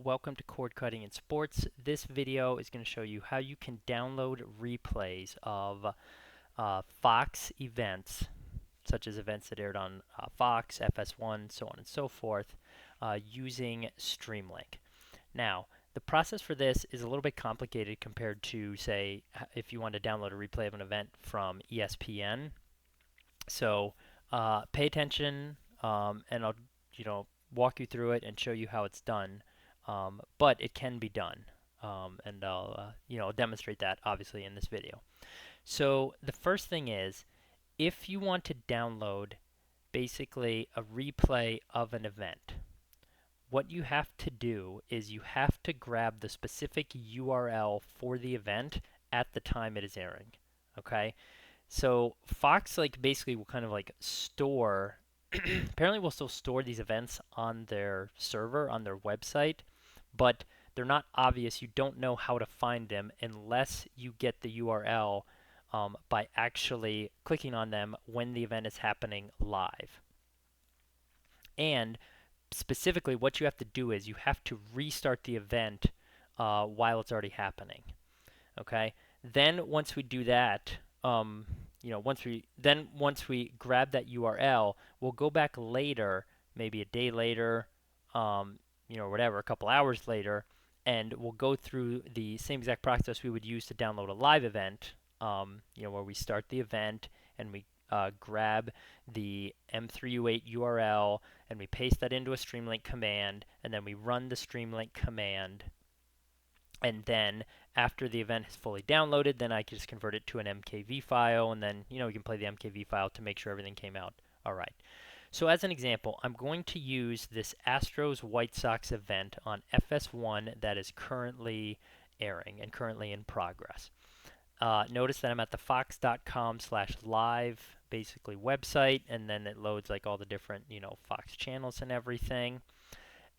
welcome to Cord Cutting in Sports. This video is going to show you how you can download replays of Fox events, such as events that aired on Fox, FS1, so on and so forth, using Streamlink. Now, the process for this is a little bit complicated compared to, say, if you want to download a replay of an event from ESPN. So pay attention, and I'll walk you through it and show you how it's done. But it can be done, and I'll demonstrate that obviously in this video. So the first thing is, if you want to download basically a replay of an event, what you have to do is you have to grab the specific URL for the event at the time it is airing. Okay? So Fox basically will kind of store apparently will still store these events on their server, on their website, but they're not obvious. You don't know how to find them unless you get the URL by actually clicking on them when the event is happening live. And specifically, what you have to do is you have to restart the event while it's already happening. Okay? Then once we do that, once we grab that URL, we'll go back later, maybe a day later, whatever, a couple hours later, and we'll go through the same exact process we would use to download a live event, where we start the event and we grab the M3U8 URL and we paste that into a Streamlink command, and then we run the Streamlink command. And then after the event is fully downloaded, then I can just convert it to an MKV file, and then we can play the MKV file to make sure everything came out all right. So as an example, I'm going to use this Astros White Sox event on FS1 that is currently airing and currently in progress. Notice that I'm at the fox.com/live basically website, and then it loads all the different Fox channels and everything.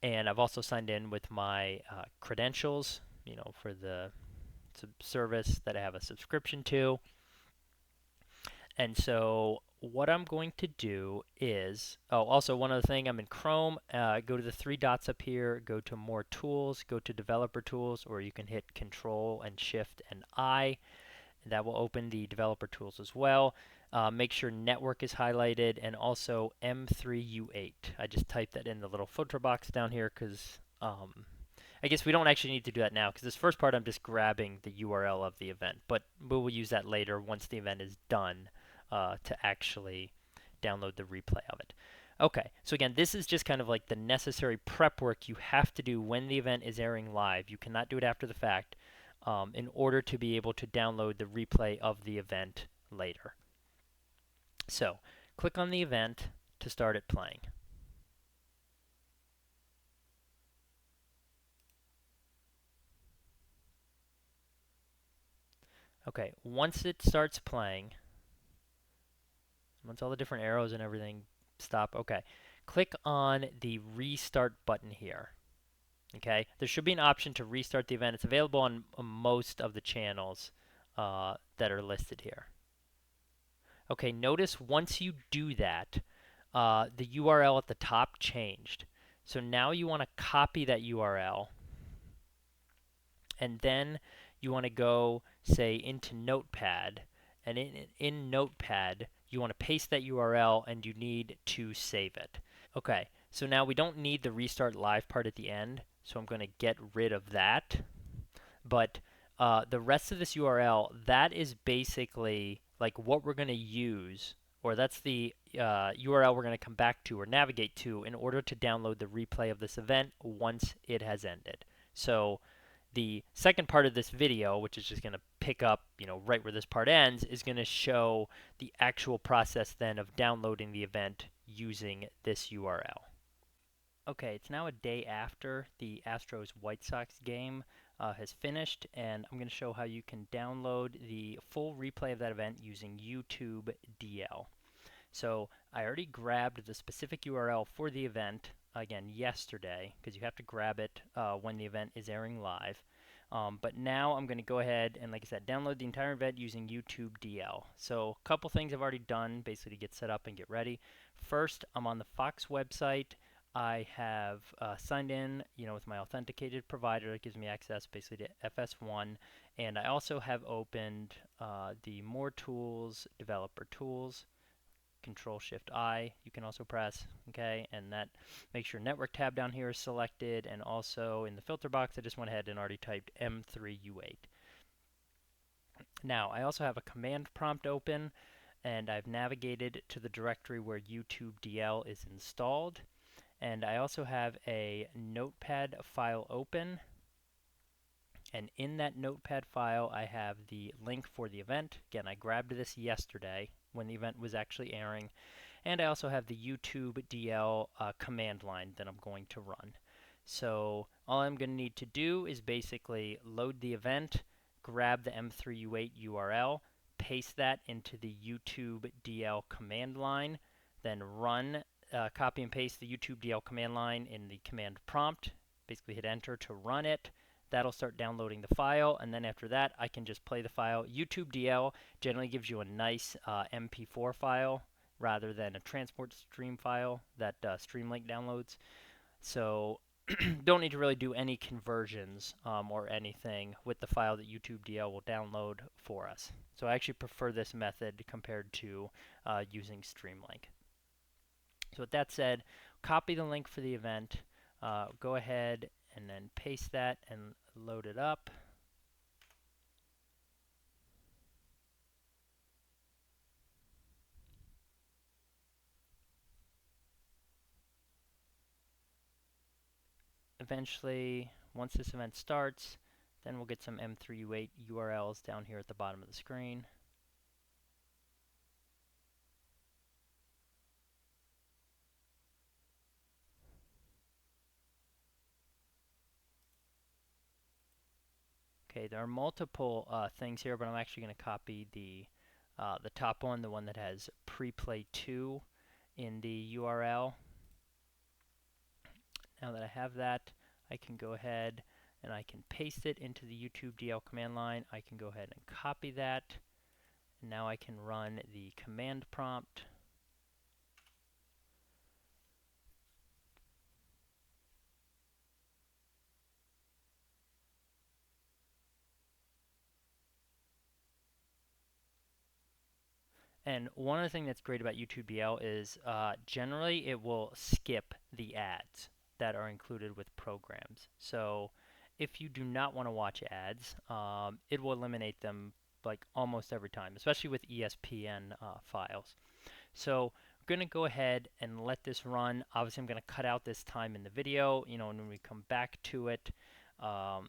And I've also signed in with my credentials, for the service that I have a subscription to. And so what I'm going to do is, also one other thing, I'm in Chrome. Go to the three dots up here, go to More Tools, go to Developer Tools, or you can hit Control and Shift and I. That will open the Developer Tools as well. Make sure Network is highlighted, and also M3U8. I just typed that in the little filter box down here because I guess we don't actually need to do that now, because this first part I'm just grabbing the URL of the event, but we will use that later once the event is done to actually download the replay of it. Okay, so again, this is just kind of the necessary prep work you have to do when the event is airing live. You cannot do it after the fact in order to be able to download the replay of the event later. So click on the event to start it playing. Okay, once it starts playing, once all the different arrows and everything stop, okay, click on the restart button here. Okay, there should be an option to restart the event. It's available on most of the channels that are listed here. Okay, notice once you do that, the URL at the top changed. So now you want to copy that URL, and then you want to go, say, into Notepad, and in Notepad, you want to paste that URL, and you need to save it. Okay, so now we don't need the restart live part at the end, so I'm going to get rid of that. But the rest of this URL, that is basically what we're going to use, or that's the URL we're going to come back to or navigate to in order to download the replay of this event once it has ended. So the second part of this video, which is just going to pick up, right where this part ends, is going to show the actual process then of downloading the event using this URL. Okay, it's now a day after the Astros White Sox game has finished, and I'm going to show how you can download the full replay of that event using YouTube DL. So I already grabbed the specific URL for the event, again, yesterday, because you have to grab it when the event is airing live. But now I'm going to go ahead and, like I said, download the entire event using YouTube DL. So a couple things I've already done basically to get set up and get ready. First, I'm on the Fox website. I have signed in, with my authenticated provider that gives me access basically to FS1, and I also have opened the More Tools, Developer Tools, Control-Shift-I. You can also press, okay, and that makes your network tab down here is selected, and also in the filter box, I just went ahead and already typed M3U8. Now, I also have a command prompt open, and I've navigated to the directory where YouTube DL is installed. And I also have a notepad file open, and in that notepad file I have the link for the event. Again, I grabbed this yesterday when the event was actually airing, and I also have the YouTube DL command line that I'm going to run. So all I'm going to need to do is basically load the event, grab the M3U8 URL, paste that into the YouTube DL command line, then run copy and paste the YouTube DL command line in the command prompt, basically hit enter to run it. That'll start downloading the file, and then after that I can just play the file. YouTube DL generally gives you a nice MP4 file rather than a transport stream file that Streamlink downloads. So don't need to really do any conversions or anything with the file that YouTube DL will download for us. So I actually prefer this method compared to using Streamlink. So with that said, copy the link for the event, go ahead and then paste that and load it up. Eventually, once this event starts, then we'll get some M3U8 URLs down here at the bottom of the screen. Okay, there are multiple things here, but I'm actually going to copy the top one, the one that has preplay 2 in the URL. Now that I have that, I can go ahead and I can paste it into the YouTube DL command line. I can go ahead and copy that. And now I can run the command prompt. And one other thing that's great about YouTube DL is generally it will skip the ads that are included with programs. So if you do not want to watch ads, it will eliminate them like almost every time, especially with ESPN files. So we're going to go ahead and let this run. Obviously, I'm going to cut out this time in the video, and when we come back to it, I'll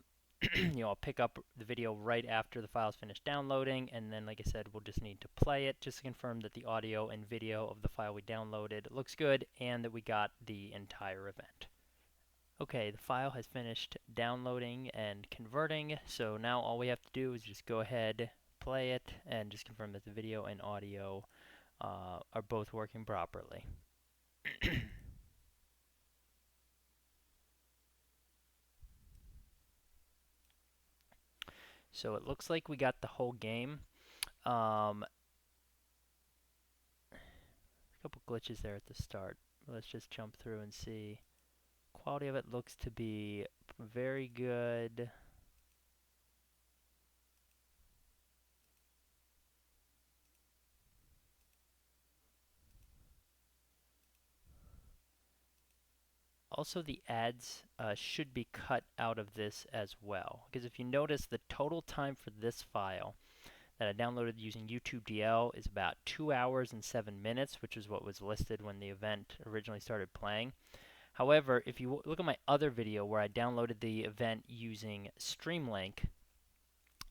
pick up the video right after the file's finished downloading, and then, like I said, we'll just need to play it just to confirm that the audio and video of the file we downloaded looks good and that we got the entire event. Okay, the file has finished downloading and converting, so now all we have to do is just go ahead, play it, and just confirm that the video and audio are both working properly. So it looks like we got the whole game. A couple glitches there at the start. Let's just jump through and see. Quality of it looks to be very good. Also, the ads should be cut out of this as well, because if you notice, the total time for this file that I downloaded using YouTube DL is about 2 hours and 7 minutes, which is what was listed when the event originally started playing. However, if you look at my other video where I downloaded the event using Streamlink,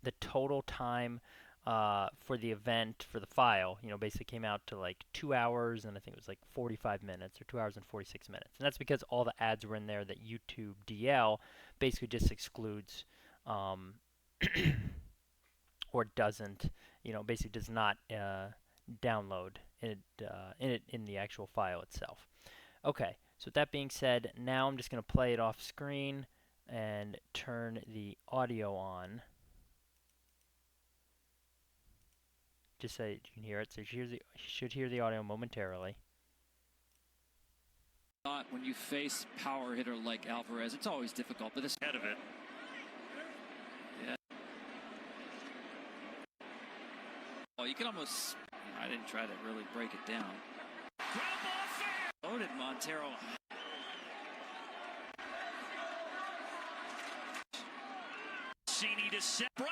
the total time for the event, for the file, basically came out to like 2 hours and I think it was like 45 minutes or 2 hours and 46 minutes. And that's because all the ads were in there that YouTube DL basically just excludes or doesn't, basically does not download it in the actual file itself. Okay, so with that being said, now I'm just going to play it off screen and turn the audio on. Just so you can hear it. So you should hear the audio momentarily. when you face power hitter like Alvarez, it's always difficult, but this head of it. Yeah. Oh, you can almost, I didn't try to really break it down. Ground ball fair. Loaded Montero. Cini to set. Brayu.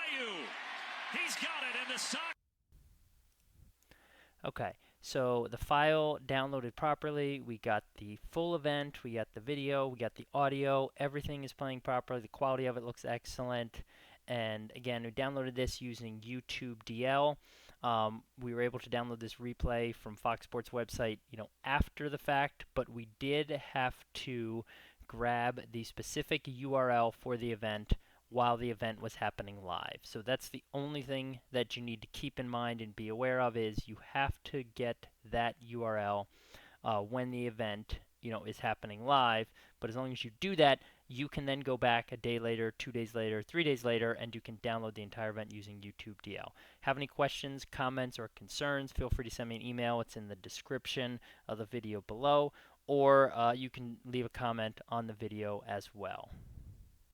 He's got it in the sock. Okay, so the file downloaded properly. We got the full event, we got the video, we got the audio. Everything is playing properly. The quality of it looks excellent. And again, we downloaded this using YouTube DL. We were able to download this replay from Fox Sports website, after the fact, but we did have to grab the specific URL for the event while the event was happening live. So that's the only thing that you need to keep in mind and be aware of, is you have to get that URL when the event is happening live. But as long as you do that, you can then go back a day later, 2 days later, 3 days later, and you can download the entire event using YouTube DL. Have any questions, comments, or concerns, feel free to send me an email. It's in the description of the video below, or you can leave a comment on the video as well.